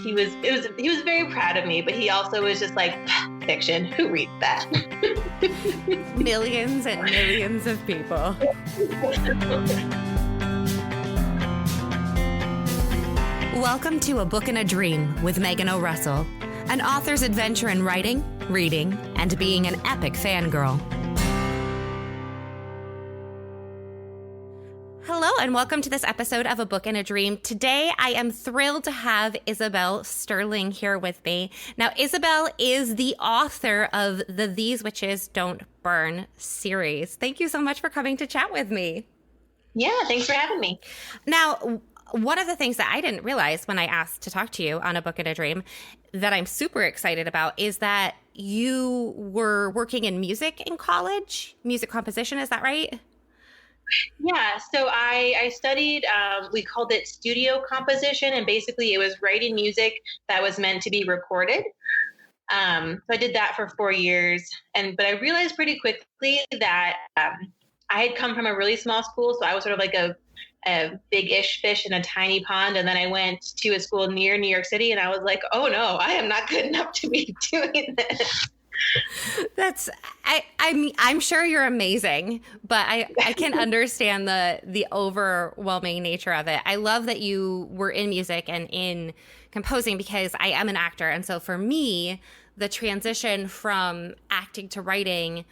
he was very proud of me, but he also was just like, fiction, who reads that? Millions and millions of people. Welcome to A Book and a Dream with Megan O'Russell, an author's adventure in writing, reading, and being an epic fangirl. Hello, and welcome to this episode of A Book and a Dream. Today, I am thrilled to have Isabel Sterling here with me. Now, Isabel is the author of the These Witches Don't Burn series. Thank you so much for coming to chat with me. Yeah, thanks for having me. Now, one of the things that I didn't realize when I asked to talk to you on A Book and a Dream that I'm super excited about is that you were working in music in college, music composition. Is that right? Yeah, so I studied, we called it studio composition, and basically it was writing music that was meant to be recorded. So I did that for 4 years, but I realized pretty quickly that I had come from a really small school, so I was sort of like a big-ish fish in a tiny pond, and then I went to a school near New York City, and I was like, oh no, I am not good enough to be doing this. I'm sure you're amazing, but I can understand the overwhelming nature of it. I love that you were in music and in composing because I am an actor. And so for me, the transition from acting to writing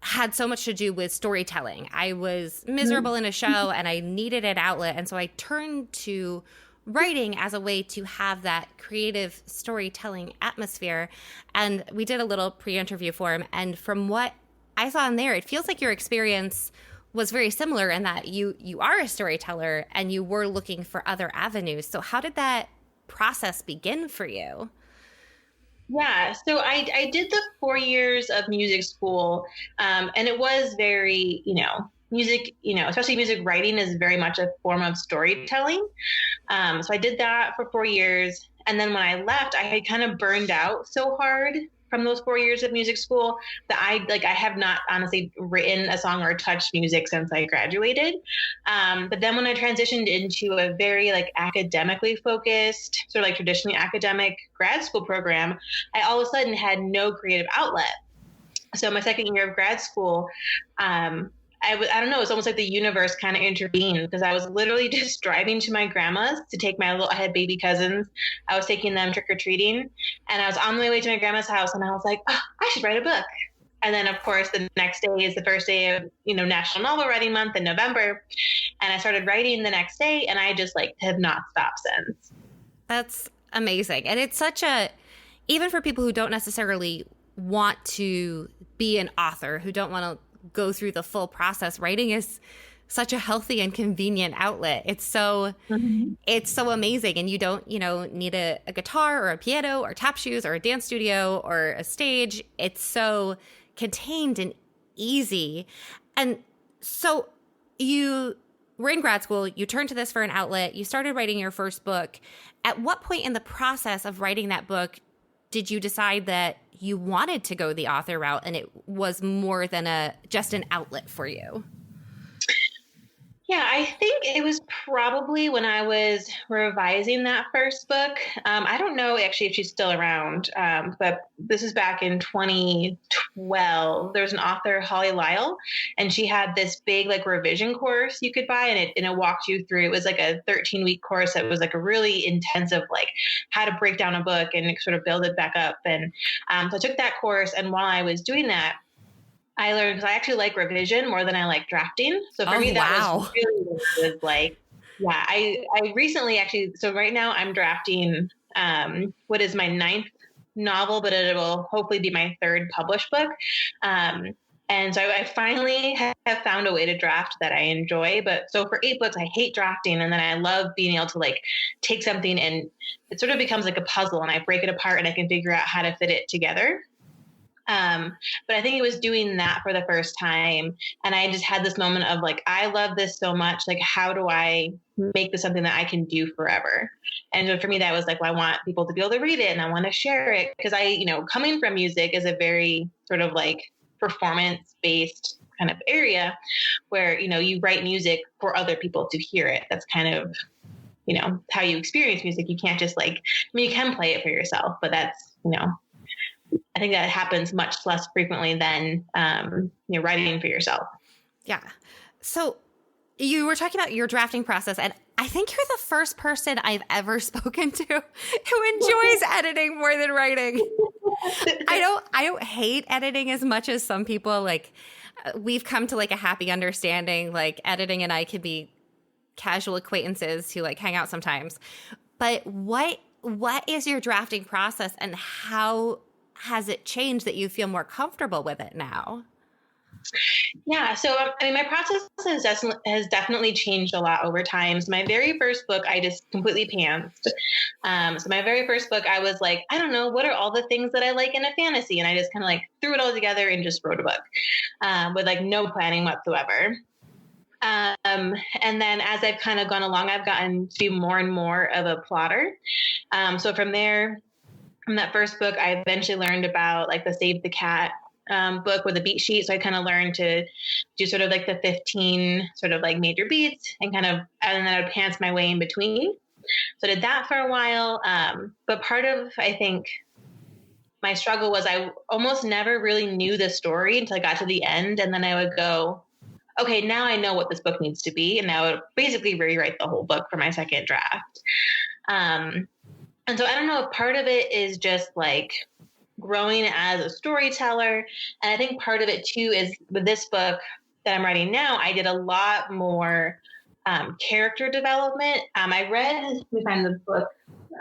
had so much to do with storytelling. I was miserable in a show and I needed an outlet. And so I turned to writing as a way to have that creative storytelling atmosphere. And we did a little pre-interview for him. And from what I saw in there, it feels like your experience was very similar in that you are a storyteller and you were looking for other avenues. So how did that process begin for you? Yeah, so I did the 4 years of music school, and it was very, music, especially music writing is very much a form of storytelling. So I did that for 4 years. And then when I left, I had kind of burned out so hard from those 4 years of music school that I have not honestly written a song or touched music since I graduated. But then when I transitioned into a very academically focused, sort of traditionally academic grad school program, I all of a sudden had no creative outlet. So my second year of grad school, I don't know, it's almost like the universe kind of intervened because I was literally just driving to my grandma's to take I had baby cousins. I was taking them trick-or-treating, and I was on my way to my grandma's house, and I was like, oh, I should write a book. And then, of course, the next day is the first day of, National Novel Writing Month in November. And I started writing the next day, and I just have not stopped since. That's amazing. And it's even for people who don't necessarily want to be an author, who don't want to go through the full process, writing is such a healthy and convenient outlet. It's so amazing. And you don't, need a guitar or a piano or tap shoes or a dance studio or a stage. It's so contained and easy. And so you were in grad school, you turned to this for an outlet, you started writing your first book. At what point in the process of writing that book did you decide that you wanted to go the author route and it was more than just an outlet for you? Yeah, I think it was probably when I was revising that first book. I don't know actually if she's still around, but this is back in 2012. There was an author, Holly Lyle, and she had this big revision course you could buy, and it walked you through. It was like a 13-week course that was a really intensive, how to break down a book and sort of build it back up. And so I took that course, and while I was doing that, I learned because I actually like revision more than I like drafting. So for me, that was really yeah. I recently actually, so right now I'm drafting what is my 9th novel, but it will hopefully be my 3rd published book. And so I finally have found a way to draft that I enjoy. But so for 8 books, I hate drafting. And then I love being able to take something and it sort of becomes like a puzzle and I break it apart and I can figure out how to fit it together. But I think it was doing that for the first time. And I just had this moment of I love this so much. How do I make this something that I can do forever? And so for me, that was well, I want people to be able to read it and I want to share it because coming from music is a very sort of performance based kind of area where, you write music for other people to hear it. That's kind of, how you experience music. You can't just like, I mean, you can play it for yourself, but that's, I think that happens much less frequently than, writing for yourself. Yeah. So you were talking about your drafting process, and I think you're the first person I've ever spoken to who enjoys editing more than writing. I don't hate editing as much as some people. Like, we've come to like a happy understanding. Like, editing and I could be casual acquaintances who like hang out sometimes. But what is your drafting process, and how has it changed that you feel more comfortable with it now? Yeah. So, I mean, my process has definitely changed a lot over time. So my very first book, I just completely pantsed. So my very first book, I was like, I don't know, what are all the things that I like in a fantasy? And I just kind of like threw it all together and just wrote a book with like no planning whatsoever. And then as I've kind of gone along, I've gotten to be more and more of a plotter. So from that first book, I eventually learned about like the Save the Cat book with a beat sheet. So I kind of learned to do sort of like the 15 sort of like major beats and then I would pants my way in between. So I did that for a while. But part of, I think, my struggle was I almost never really knew the story until I got to the end. And then I would go, okay, now I know what this book needs to be. And I would basically rewrite the whole book for my second draft. And so I don't know if part of it is just like growing as a storyteller. And I think part of it too is with this book that I'm writing now, I did a lot more character development. Let me find the book.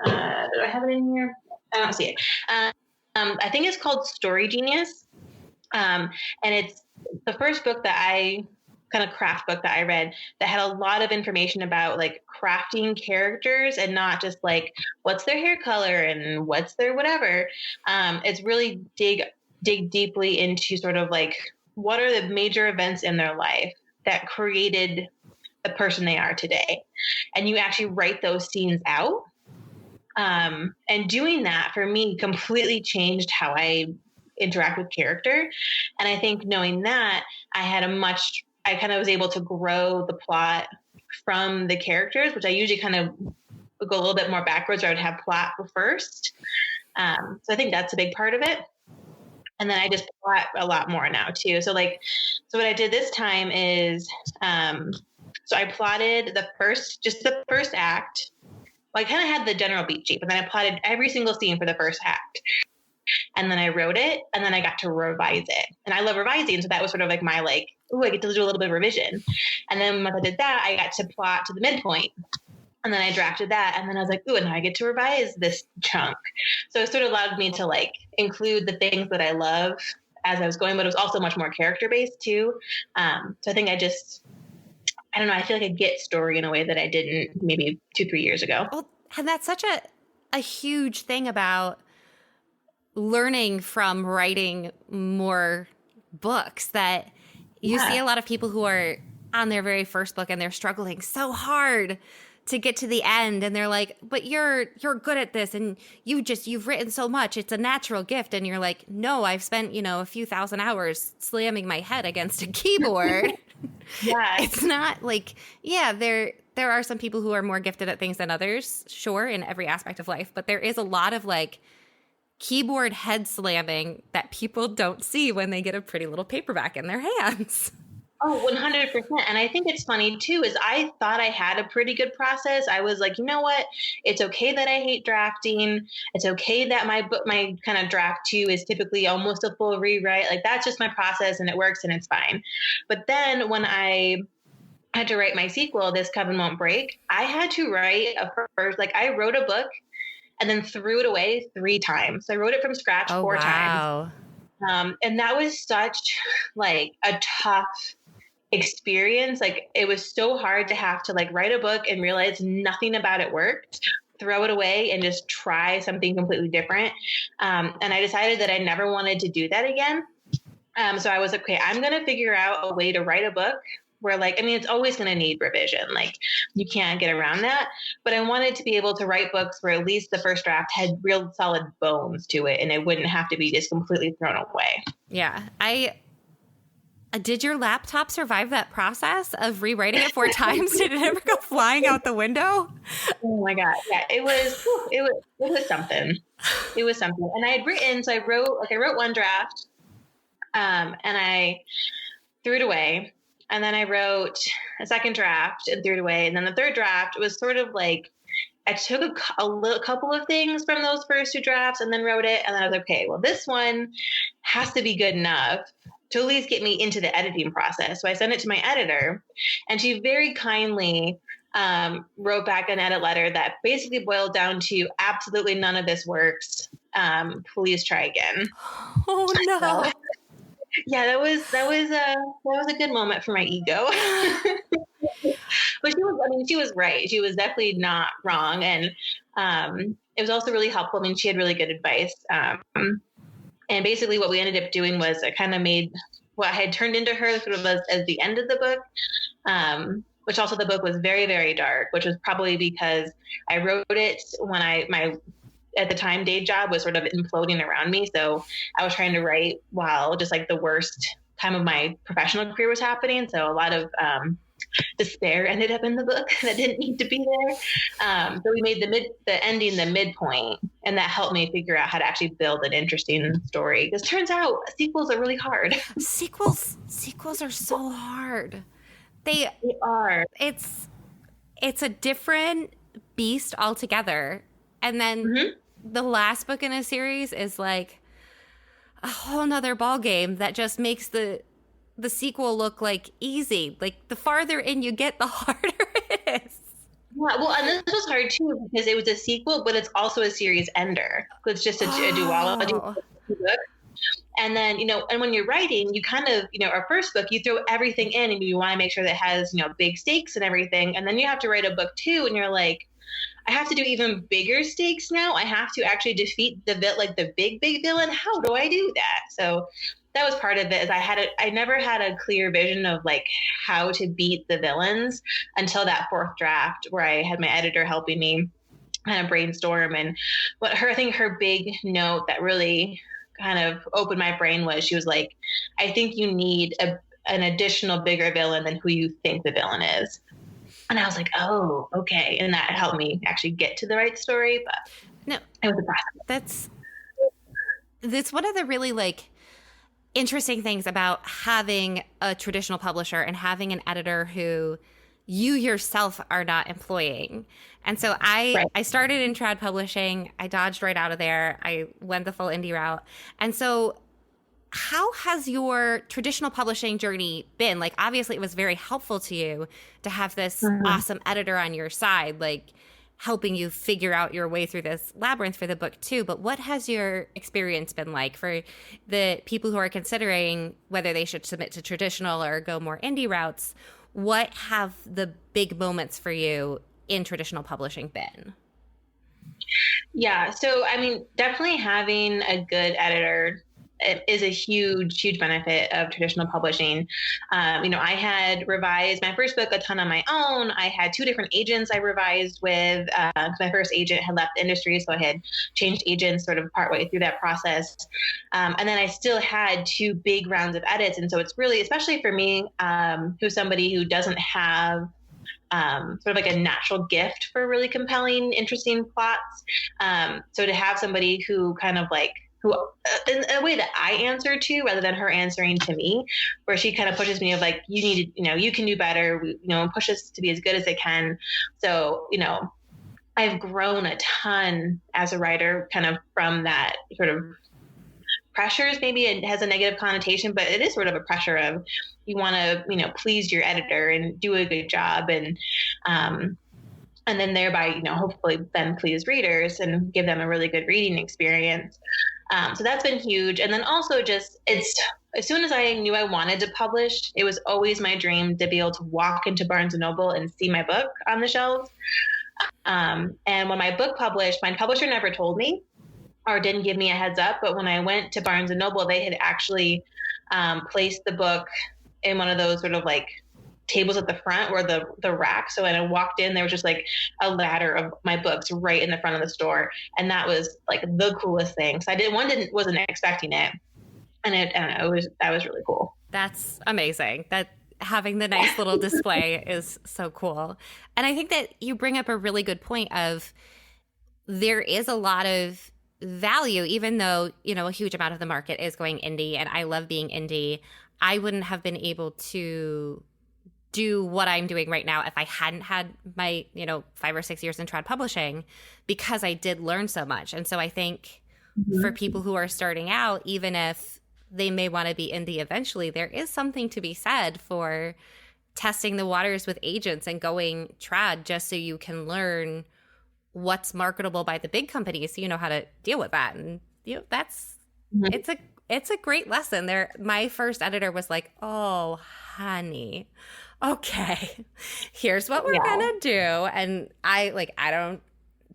Do I have it in here? I don't see it. I think it's called Story Genius. And it's the first book kind of craft book that I read that had a lot of information about like crafting characters and not just like what's their hair color and what's their whatever. It's really dig deeply into sort of like what are the major events in their life that created the person they are today. And you actually write those scenes out. And doing that for me completely changed how I interact with character. And I think knowing that I kind of was able to grow the plot from the characters, which I usually kind of would go a little bit more backwards, or I would have plot first. So I think that's a big part of it. And then I just plot a lot more now too. So what I did this time is, so I plotted the first act. Well, I kind of had the general beat sheet, but then I plotted every single scene for the first act. And then I wrote it, and then I got to revise it. And I love revising, so that was sort of like my I get to do a little bit of revision. And then once I did that, I got to plot to the midpoint. And then I drafted that, and then I was like, ooh, and now I get to revise this chunk. So it sort of allowed me to like include the things that I love as I was going, but it was also much more character-based too. So I think I don't know, I feel like I get story in a way that I didn't maybe 2-3 years ago. Well, and that's such a huge thing about learning from writing more books, that you see a lot of people who are on their very first book and they're struggling so hard to get to the end, and they're like, but you're good at this, and you've written so much, it's a natural gift. And you're like, no, I've spent a few thousand hours slamming my head against a keyboard. Yeah. It's not like, there are some people who are more gifted at things than others, sure, in every aspect of life, but there is a lot of like keyboard head slamming that people don't see when they get a pretty little paperback in their hands. Oh, 100%. And I think it's funny too, is I thought I had a pretty good process. I was like, you know what? It's okay that I hate drafting. It's okay that my kind of draft 2 is typically almost a full rewrite. Like that's just my process and it works and it's fine. But then when I had to write my sequel, This Coven Won't Break, I had to write I wrote a book and then threw it away 3 times. So I wrote it from scratch 4 times. And that was such like a tough experience. Like it was so hard to have to like write a book and realize nothing about it worked, throw it away and just try something completely different. And I decided that I never wanted to do that again. So I was like, okay, I'm going to figure out a way to write a book where it's always going to need revision. Like you can't get around that. But I wanted to be able to write books where at least the first draft had real solid bones to it and it wouldn't have to be just completely thrown away. Yeah. Did your laptop survive that process of rewriting it 4 times? Did it ever go flying out the window? Oh my God. Yeah, it was something. It was something. And I had written, so I wrote one draft, and I threw it away. And then I wrote a second draft and threw it away. And then the third draft was sort of like, I took a couple of things from those first 2 drafts and then wrote it. And then I was like, okay, well, this one has to be good enough to at least get me into the editing process. So I sent it to my editor, and she very kindly wrote back an edit letter that basically boiled down to absolutely none of this works. Please try again. Oh no. So, yeah, that was a good moment for my ego. But she was right. She was definitely not wrong. And it was also really helpful. I mean, she had really good advice. And basically what we ended up doing was I kind of made what I had turned into her sort of as the end of the book, which also the book was very, very dark, which was probably because I wrote it when my at the time day job was sort of imploding around me. So I was trying to write while just like the worst time of my professional career was happening. So a lot of despair ended up in the book that didn't need to be there. So we made the ending the midpoint, and that helped me figure out how to actually build an interesting story. Because turns out sequels are really hard. Sequels are so hard. They are. It's a different beast altogether. And then the last book in a series is like a whole nother ball game that just makes the sequel look like easy. Like the farther in you get, the harder it is. Yeah, well, and this was hard too because it was a sequel, but it's also a series ender. It's just a duology book. And then, and when you're writing, you kind of, our first book, you throw everything in and you want to make sure that it has, big stakes and everything. And then you have to write a book 2 and you're like, I have to do even bigger stakes now. I have to actually defeat the big villain. How do I do that? So that was part of it. Is I never had a clear vision of like how to beat the villains until that 4th draft where I had my editor helping me kind of brainstorm. And I think her big note that really kind of opened my brain was she was like, I think you need an additional bigger villain than who you think the villain is. And I was like, oh, okay. And that helped me actually get to the right story. But no, it was a process. That's one of the really like interesting things about having a traditional publisher and having an editor who you yourself are not employing. And so I started in trad publishing. I dodged right out of there. I went the full indie route. And so how has your traditional publishing journey been? Like, obviously it was very helpful to you to have this awesome editor on your side, like helping you figure out your way through this labyrinth for the book too. But what has your experience been like for the people who are considering whether they should submit to traditional or go more indie routes? What have the big moments for you in traditional publishing been? Yeah. So, I mean, definitely having a good editor is a huge, huge benefit of traditional publishing. I had revised my first book a ton on my own. I had 2 different agents I revised with. My first agent had left the industry, so I had changed agents sort of partway through that process. And then I still had 2 big rounds of edits. And so it's really, especially for me, who's somebody who doesn't have sort of like a natural gift for really compelling, interesting plots. So to have somebody who kind of like, who in a way that I answer to rather than her answering to me, where she kind of pushes me of like, you need to, you can do better, push us to be as good as it can. So, I've grown a ton as a writer kind of from that sort of pressures. Maybe it has a negative connotation, but it is sort of a pressure of you want to, please your editor and do a good job. And then thereby, hopefully then please readers and give them a really good reading experience. So that's been huge. And then also just as soon as I knew I wanted to publish, it was always my dream to be able to walk into Barnes & Noble and see my book on the shelves. And when my book published, my publisher never told me or didn't give me a heads up. But when I went to Barnes & Noble, they had actually placed the book in one of those sort of like tables at the front where the rack. So when I walked in, there was just like a ladder of my books right in the front of the store. And that was like the coolest thing. So wasn't expecting it. And I don't know, that was really cool. That's amazing. That having the nice little display is so cool. And I think that you bring up a really good point of there is a lot of value, even though, you know, a huge amount of the market is going indie, and I love being indie. I wouldn't have been able to do what I'm doing right now if I hadn't had my, you know, 5 or 6 years in trad publishing, because I did learn so much. And so I think for people who are starting out, even if they may want to be indie eventually, there is something to be said for testing the waters with agents and going trad just so you can learn what's marketable by the big companies so you know how to deal with that. And you know, that's it's a great lesson there. My first editor was like, "Oh, honey, okay, here's what we're gonna do." And I don't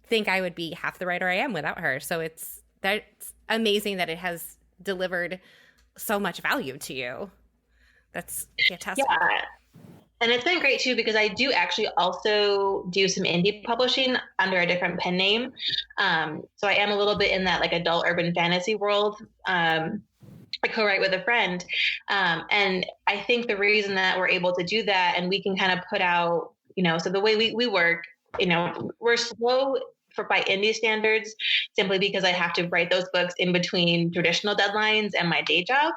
think I would be half the writer I am without her. So that's amazing that it has delivered so much value to you. That's fantastic. Yeah. And it's been great too, because I do actually also do some indie publishing under a different pen name. So I am a little bit in that like adult urban fantasy world. I co-write with a friend. And I think the reason that we're able to do that, and we can kind of put out, you know, so the way we work, you know, we're slow by indie standards, simply because I have to write those books in between traditional deadlines and my day job.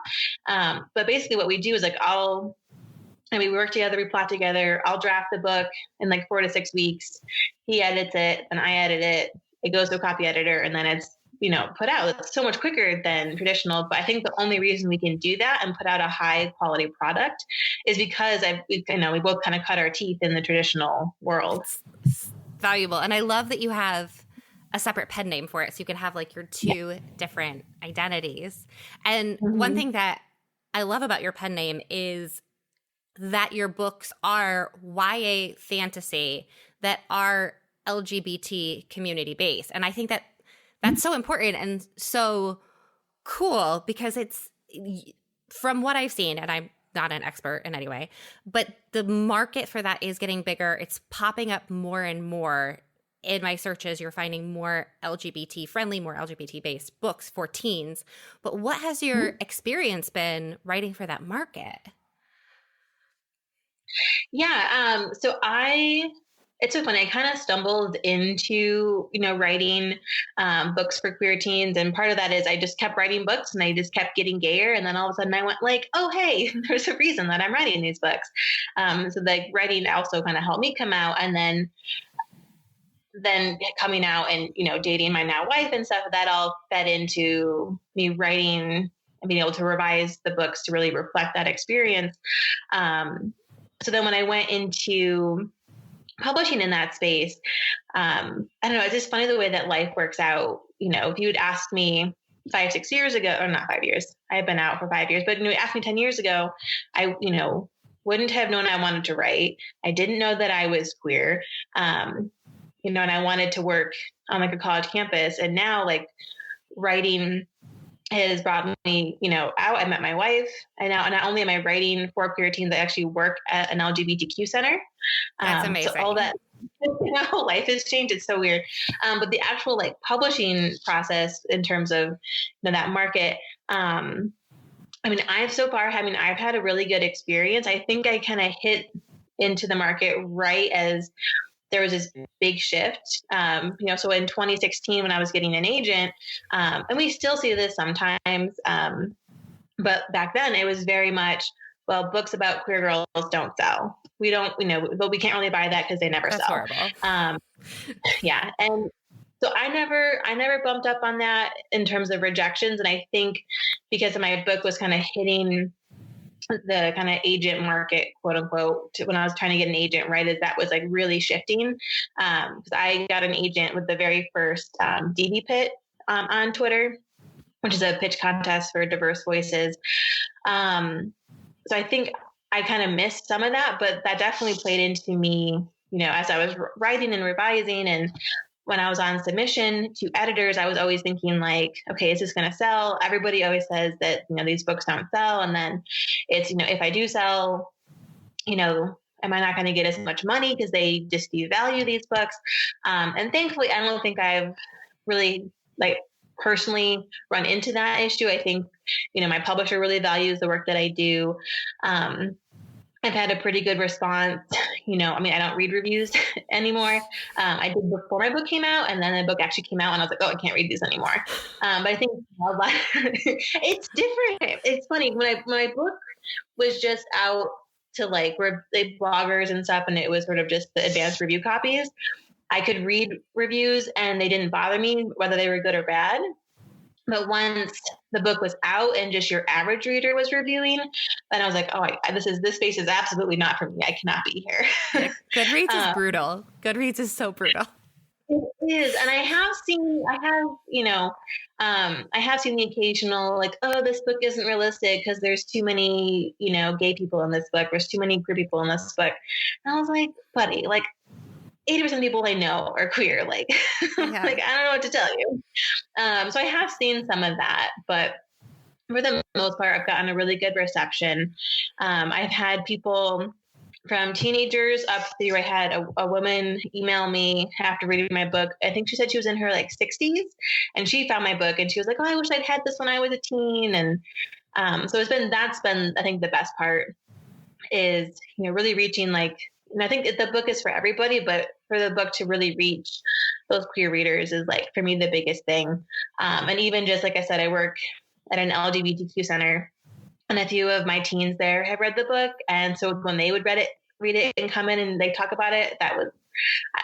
But basically what we do is like, we work together, we plot together. I'll draft the book in like 4 to 6 weeks. He edits it, and I edit it. It goes to a copy editor, and then it's, you know, put out. It's so much quicker than traditional. But I think the only reason we can do that and put out a high quality product is because we both kind of cut our teeth in the traditional world. It's valuable. And I love that you have a separate pen name for it, so you can have like your two different identities. And one thing that I love about your pen name is that your books are YA fantasy that are LGBT community based. And I think that that's so important and so cool, because it's, from what I've seen, and I'm not an expert in any way, but the market for that is getting bigger. It's popping up more and more in my searches. You're finding more LGBT friendly, more LGBT based books for teens. But what has your experience been writing for that market? Yeah. It's so funny. I kind of stumbled into, you know, writing books for queer teens. And part of that is I just kept writing books, and I just kept getting gayer. And then all of a sudden I went like, oh, hey, there's a reason that I'm writing these books. So like writing also kind of helped me come out. And then coming out and, you know, dating my now wife and stuff, that all fed into me writing and being able to revise the books to really reflect that experience. So then when I went into publishing in that space, I don't know, it's just funny the way that life works out. You know, if you would ask me 5, 6 years ago, or not 5 years, I've been out for 5 years, but you know, ask me 10 years ago, I, you know, wouldn't have known I wanted to write. I didn't know that I was queer, you know, and I wanted to work on like a college campus. And now like writing has brought me, you know, out. I met my wife, and now not only am I writing for queer teens, I actually work at an LGBTQ center. That's amazing. So all that, you know, life has changed. It's so weird. But the actual like publishing process in terms of, you know, that market, I've had a really good experience. I think I kind of hit into the market right as there was this big shift, you know, so in 2016 when I was getting an agent, and we still see this sometimes, but back then it was very much, well, books about queer girls don't sell. We don't, you know, but we can't really buy that because they never That's sell. Horrible. Yeah. And so I never bumped up on that in terms of rejections. And I think because my book was kind of hitting the kind of agent market, quote unquote, when I was trying to get an agent, right, as that was like really shifting. Because I got an agent with the very first DB Pit on Twitter, which is a pitch contest for diverse voices. So I think I kind of missed some of that, but that definitely played into me, you know, as I was writing and revising. And when I was on submission to editors, I was always thinking like, okay, is this going to sell? Everybody always says that, you know, these books don't sell. And then it's, you know, if I do sell, you know, am I not going to get as much money because they just devalue these books? And thankfully, I don't think I've really like personally run into that issue. I think my publisher really values the work that I do. I've had a pretty good response. I don't read reviews anymore. I did before my book came out, and then the book actually came out, and I was like, oh, I can't read these anymore. But I think it's different. It's funny when my book was just out to the bloggers and stuff, and it was sort of just the advanced review copies. I could read reviews, and they didn't bother me whether they were good or bad. But once the book was out and just your average reader was reviewing, then I was like, oh, this space is absolutely not for me. I cannot be here. Yeah, Goodreads is brutal. Goodreads is so brutal. It is. And I have seen the occasional oh, this book isn't realistic because there's too many, gay people in this book. There's too many queer people in this book. And I was like, buddy, 80% of people I know are queer. I don't know what to tell you. So I have seen some of that, but for the most part, I've gotten a really good reception. I've had people from teenagers up through, I had a woman email me after reading my book. I think she said she was in her 60s, and she found my book and she was like, oh, I wish I'd had this when I was a teen. And so that's been, I think, the best part is, really reaching and I think the book is for everybody, but for the book to really reach those queer readers is for me, the biggest thing. And even just, like I said, I work at an LGBTQ center, and a few of my teens there have read the book. And so when they would read it and come in and they talk about it, that was,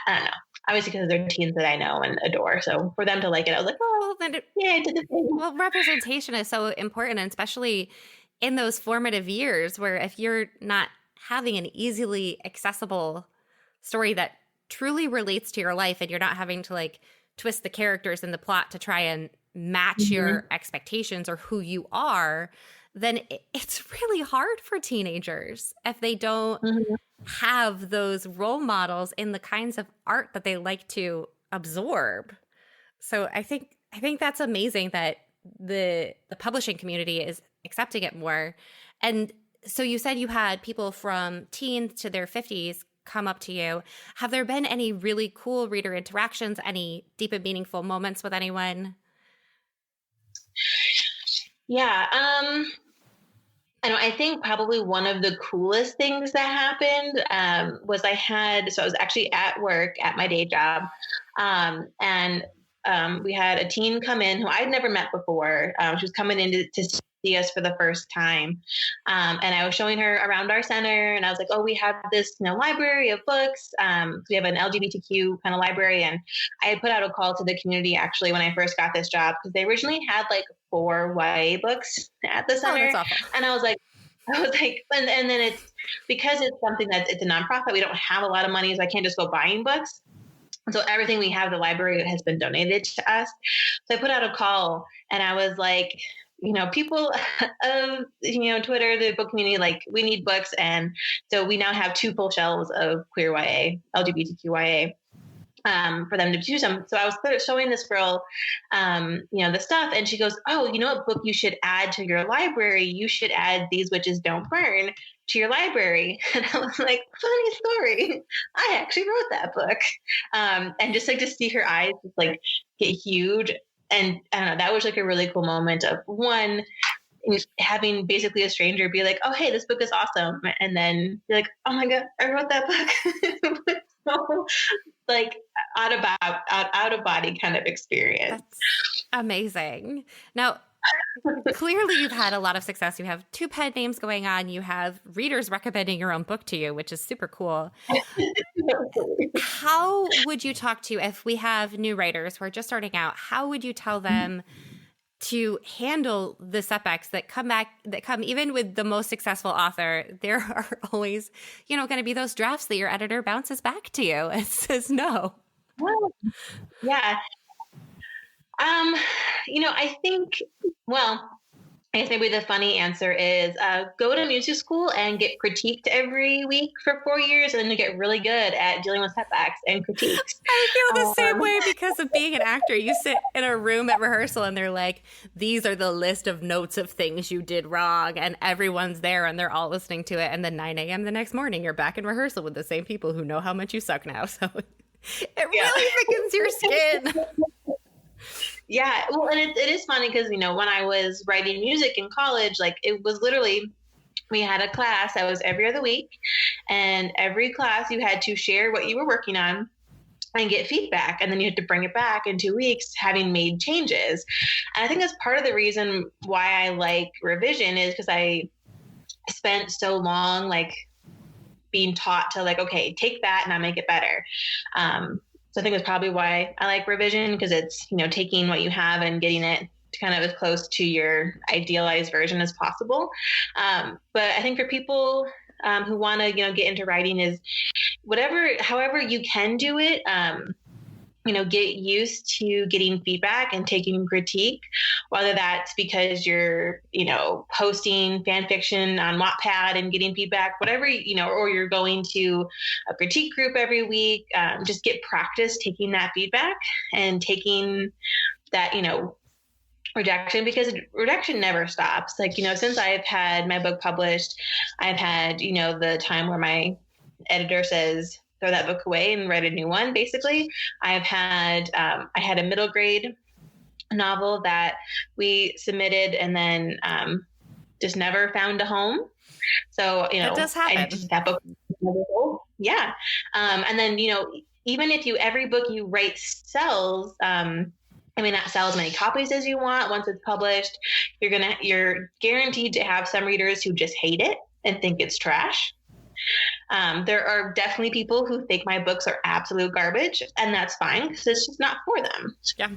I don't know, obviously because they're teens that I know and adore. So for them to like it, I was like, oh, yeah, I did the thing. Well, representation is so important, and especially in those formative years where if you're not having an easily accessible story that truly relates to your life, and you're not having to twist the characters in the plot to try and match your expectations or who you are, then it's really hard for teenagers if they don't have those role models in the kinds of art that they like to absorb. So I think that's amazing that the publishing community is accepting it more. And so you said you had people from teens to their 50s come up to you. Have there been any really cool reader interactions, any deep and meaningful moments with anyone? Yeah. I think probably one of the coolest things that happened was I was actually at work at my day job. And we had a teen come in who I'd never met before. She was coming in to see us for the first time. And I was showing her around our center, and I was like, oh, we have this library of books. We have an LGBTQ kind of library. And I had put out a call to the community actually when I first got this job, because they originally had 4 YA books at the center. Oh, that's awful. And I was like, and then it's because it's something it's a nonprofit. We don't have a lot of money, so I can't just go buying books. So everything we have, the library has been donated to us. So I put out a call, and I was like, people of, Twitter, the book community, we need books. And so we now have 2 full shelves of queer YA, LGBTQ YA, for them to choose them. So I was showing this girl, the stuff, and she goes, oh, what book you should add to your library? You should add These Witches Don't Burn to your library. And I was like, funny story, I actually wrote that book. And just to see her eyes just get huge. And I don't know, that was a really cool moment of one, having basically a stranger be like, oh, hey, this book is awesome. And then be like, oh my God, I wrote that book. So, out of body kind of experience. That's amazing. Now, clearly you've had a lot of success. You have 2 pen names going on. You have readers recommending your own book to you, which is super cool. How would you talk to, if we have new writers who are just starting out, how would you tell them to handle the setbacks that come even with the most successful author? There are always, going to be those drafts that your editor bounces back to you and says no. Well, yeah. I think, I guess maybe the funny answer is go to music school and get critiqued every week for 4 years, and then you get really good at dealing with setbacks and critiques. I feel the same way because of being an actor. You sit in a room at rehearsal and they're like, these are the list of notes of things you did wrong, and everyone's there and they're all listening to it. And then 9 a.m. the next morning, you're back in rehearsal with the same people who know how much you suck now. So it really thickens your skin. Yeah. Well, and it is funny because, when I was writing music in college, like it was literally, we had a class that was every other week, and every class you had to share what you were working on and get feedback. And then you had to bring it back in 2 weeks, having made changes. And I think that's part of the reason why I like revision, is because I spent so long like being taught to like, okay, take that and I'll make it better. So I think that's probably why I like revision, because it's, taking what you have and getting it to kind of as close to your idealized version as possible. But I think for people who want to, get into writing, is however you can do it, get used to getting feedback and taking critique, whether that's because you're, posting fan fiction on Wattpad and getting feedback, whatever, or you're going to a critique group every week. Just get practice taking that feedback and taking that, rejection, because rejection never stops. Like, since I've had my book published, I've had, the time where my editor says, throw that book away and write a new one. Basically, I've had, I had a middle grade novel that we submitted and then just never found a home. So, that does happen. That book, yeah. And then, even if every book you write sells, not sell as many copies as you want. Once it's published, you're guaranteed to have some readers who just hate it and think it's trash. There are definitely people who think my books are absolute garbage, and that's fine because it's just not for them. Yeah.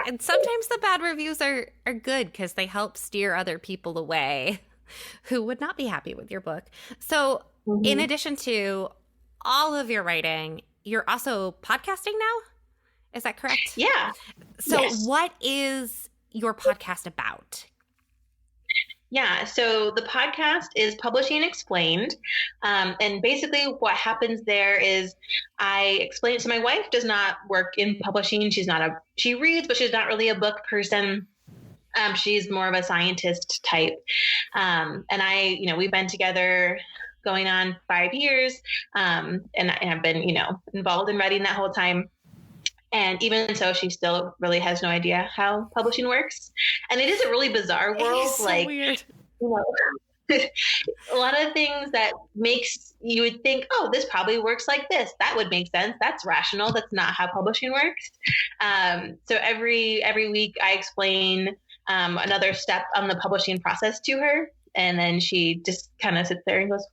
And sometimes the bad reviews are good because they help steer other people away who would not be happy with your book. So in addition to all of your writing, you're also podcasting now? Is that correct? Yeah. So What is your podcast about? Yeah, so the podcast is Publishing Explained. And basically what happens there is I explain. So my wife does not work in publishing. She reads, but she's not really a book person. She's more of a scientist type. And we've been together going on 5 years. And I've been, involved in writing that whole time. And even so, she still really has no idea how publishing works. And it is a really bizarre world. It's so weird. A lot of things that makes you would think, oh, this probably works like this. That would make sense. That's rational. That's not how publishing works. So every week I explain another step on the publishing process to her. And then she just kind of sits there and goes,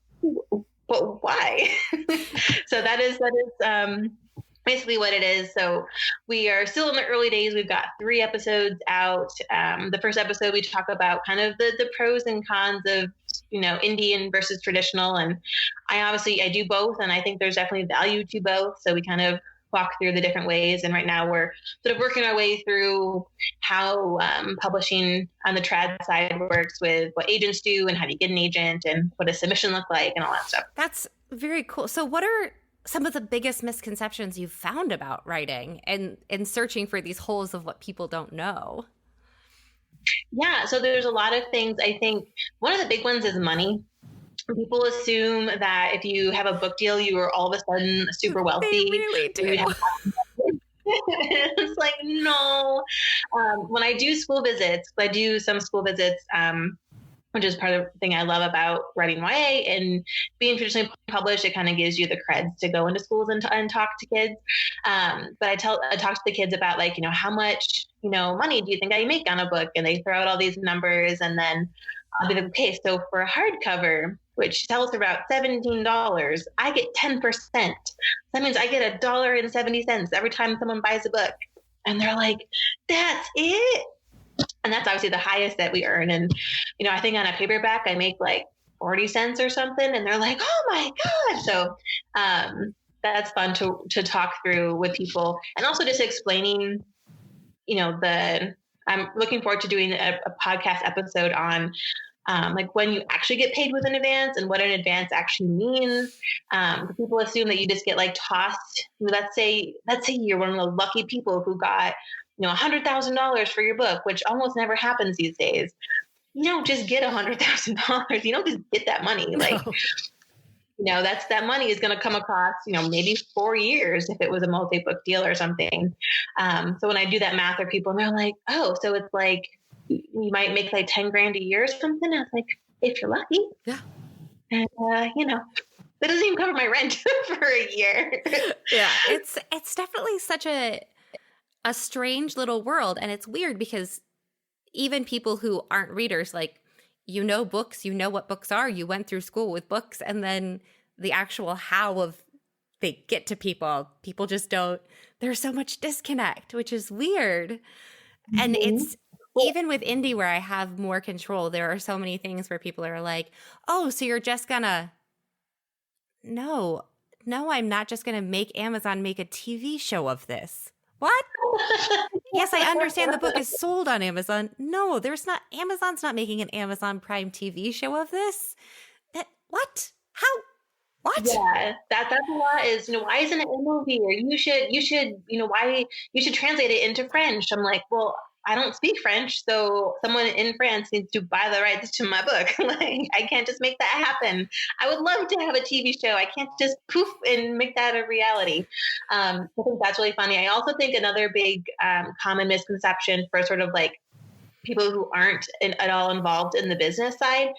but why? So that is basically what it is. So we are still in the early days. We've got 3 episodes out. The first episode, we talk about kind of the pros and cons of, Indian versus traditional. And I do both. And I think there's definitely value to both. So we kind of walk through the different ways. And right now we're sort of working our way through how publishing on the trad side works, with what agents do and how do you get an agent and what does submission look like and all that stuff. That's very cool. So what are some of the biggest misconceptions you've found about writing and searching for these holes of what people don't know? Yeah, so there's a lot of things. I think one of the big ones is money. People assume that if you have a book deal, you are all of a sudden super wealthy. They really do. It's like, no. When I do school visits, which is part of the thing I love about writing YA and being traditionally published. It kind of gives you the creds to go into schools and talk to kids. But I talk to the kids about like, how much, money do you think I make on a book? And they throw out all these numbers, and then I'll be like, okay, so for a hardcover, which sells for about $17, I get 10%. That means I get $1.70 every time someone buys a book. And they're like, that's it? And that's obviously the highest that we earn. And, I think on a paperback, I make like 40 cents or something. And they're like, oh my God. So that's fun to talk through with people. And also just explaining, I'm looking forward to doing a podcast episode on like when you actually get paid with an advance and what an advance actually means. People assume that you just get like tossed. Let's say you're one of the lucky people who got, $100,000 for your book, which almost never happens these days. You don't just get $100,000. You don't just get that money. Like, that money is going to come across, maybe 4 years if it was a multi-book deal or something. So when I do that math with people, and they're like, oh, so it's like, you might make like 10 grand a year or something. I was like, if you're lucky. Yeah. And, that doesn't even cover my rent for a year. Yeah. It's definitely such a strange little world. And it's weird because even people who aren't readers, like, books, what books are, you went through school with books, and then the actual how of they get to people just don't, there's so much disconnect, which is weird. Mm-hmm. And it's even with indie where I have more control, there are so many things where people are like, oh, so you're just gonna, no, I'm not just gonna make Amazon make a TV show of this. What? Yes, I understand the book is sold on Amazon. No, Amazon's not making an Amazon Prime TV show of this. What? How? What? Yeah, that's a lot is, why isn't it a movie? Or you should, why you should translate it into French. I'm like, well, I don't speak French, so someone in France needs to buy the rights to my book. Like, I can't just make that happen. I would love to have a TV show. I can't just poof and make that a reality. I think that's really funny. I also think another big common misconception for sort of like people who aren't at all involved in the business side.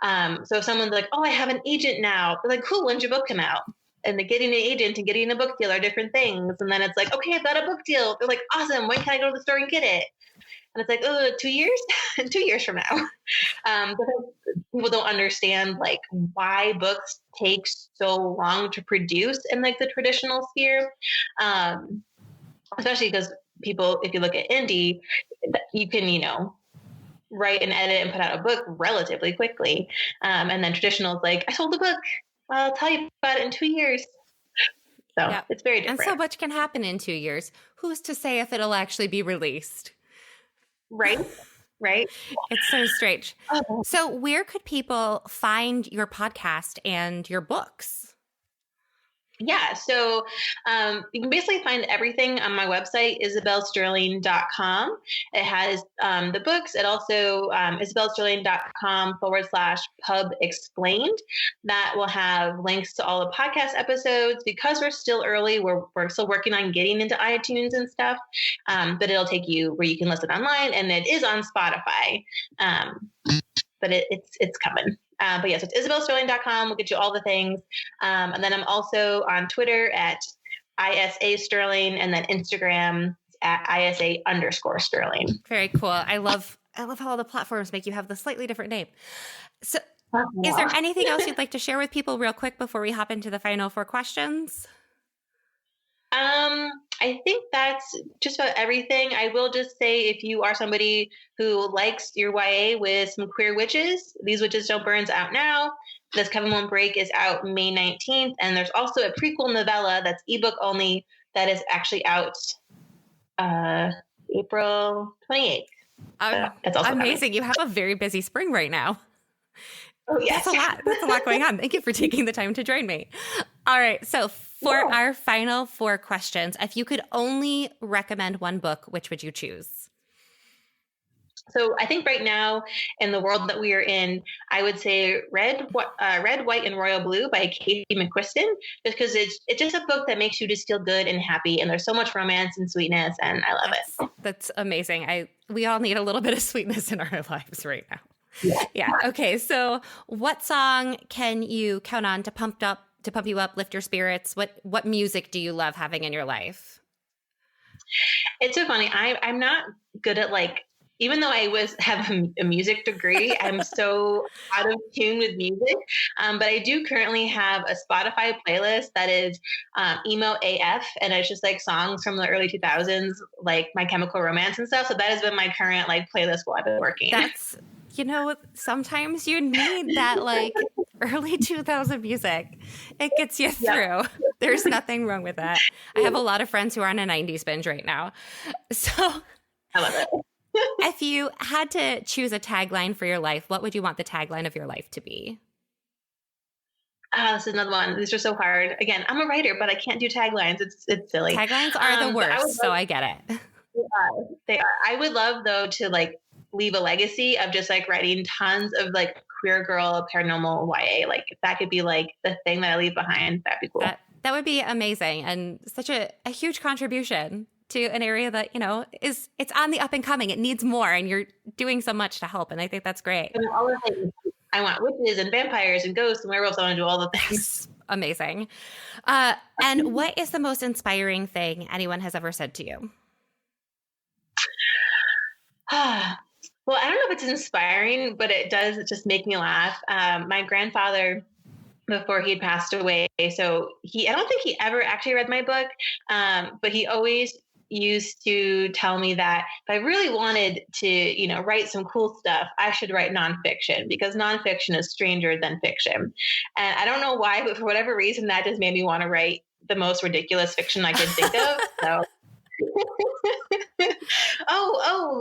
So if someone's like, oh, I have an agent now. They're like, cool, when's your book come out? And the getting an agent and getting a book deal are different things. And then it's like, okay, I've got a book deal. They're like, awesome. When can I go to the store and get it? And it's like, oh, 2 years? 2 years from now. Because people don't understand like why books take so long to produce in like the traditional sphere. Especially because people, if you look at indie, you can, write and edit and put out a book relatively quickly. And then traditional is like, I sold the book. I'll tell you about it in 2 years. So It's very different. And so much can happen in 2 years. Who's to say if it'll actually be released? Right. It's so strange. Oh. So where could people find your podcast and your books? Yeah. So you can basically find everything on my website, isabelsterling.com. It has the books. It also isabelsterling.com/pub explained. That will have links to all the podcast episodes. Because we're still early, we're still working on getting into iTunes and stuff. But it'll take you where you can listen online, and it is on Spotify. But it's coming. But yes, it's isabelsterling.com. We'll get you all the things. And then I'm also on Twitter at ISA Sterling, and then Instagram at ISA_Sterling. Very cool. I love how all the platforms make you have the slightly different name. So is there anything else you'd like to share with people real quick before we hop into the final 4 questions? I think that's just about everything. I will just say, if you are somebody who likes your YA with some queer witches, These Witches Don't Burn's out now. This Coven Won't Break is out May 19th. And there's also a prequel novella that's ebook only that is actually out April 28th. That's also amazing. Coming. You have a very busy spring right now. Oh, yes. That's a lot going on. Thank you for taking the time to join me. All right. So for our final 4 questions, if you could only recommend one book, which would you choose? So I think right now in the world that we are in, I would say Red, White, and Royal Blue by Katie McQuiston, just because it's just a book that makes you just feel good and happy. And there's so much romance and sweetness, and I love it. That's amazing. We all need a little bit of sweetness in our lives right now. Yeah. Okay. So what song can you count on to pump you up, lift your spirits? What music do you love having in your life? It's so funny. I'm not good at even though I have a music degree, I'm so out of tune with music. But I do currently have a Spotify playlist that is emo AF, and it's just songs from the early 2000s, like My Chemical Romance and stuff. So that has been my current playlist while I've been working. That's sometimes you need that early 2000 music. It gets you through. Yep. There's nothing wrong with that. I have a lot of friends who are on a 90s binge right now. So I love it. If you had to choose a tagline for your life, what would you want the tagline of your life to be? This is another one. These are so hard. Again, I'm a writer, but I can't do taglines. It's silly. Taglines are the worst, so I get it. They are. I would love, though, to leave a legacy of just writing tons of queer girl paranormal YA. Like if that could be like the thing that I leave behind, that'd be cool. That would be amazing, and such a huge contribution to an area that, it's on the up and coming. It needs more, and you're doing so much to help. And I think that's great. And all the things. I want witches and vampires and ghosts and werewolves. I want to do all the things. Amazing. And what is the most inspiring thing anyone has ever said to you? Well, I don't know if it's inspiring, but it does just make me laugh. My grandfather, before he'd passed away, so I don't think he ever actually read my book, but he always used to tell me that if I really wanted to, write some cool stuff, I should write nonfiction, because nonfiction is stranger than fiction. And I don't know why, but for whatever reason, that just made me want to write the most ridiculous fiction I could think of. So.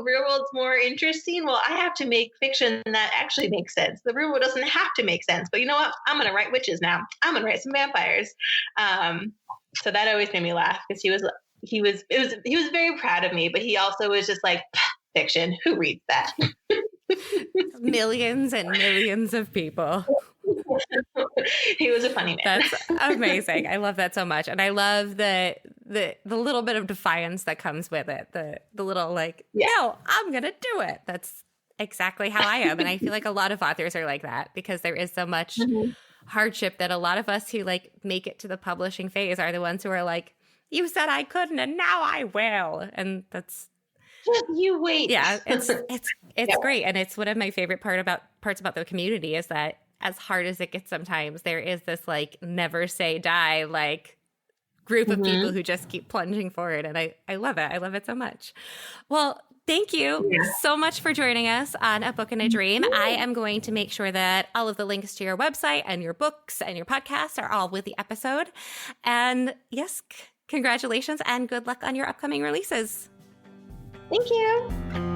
Real world's more interesting. Well, I have to make fiction that actually makes sense. The real world doesn't have to make sense, but you know what? I'm going to write witches now. I'm going to write some vampires. So that always made me laugh, because he was very proud of me, but he also was just like, fiction. Who reads that? Millions and millions of people. He was a funny man. That's amazing. I love that so much. And I love the little bit of defiance that comes with it. The little no, I'm going to do it. That's exactly how I am. And I feel like a lot of authors are like that, because there is so much hardship that a lot of us who make it to the publishing phase are the ones who are like, you said I couldn't and now I will. And that's, you wait. Yeah, it's great. And it's one of my favorite parts about the community is that as hard as it gets sometimes, there is this never say die group of people who just keep plunging forward. And I love it. I love it so much. Well, thank you so much for joining us on A Book and a Dream. I am going to make sure that all of the links to your website and your books and your podcast are all with the episode. And yes, congratulations and good luck on your upcoming releases. Thank you.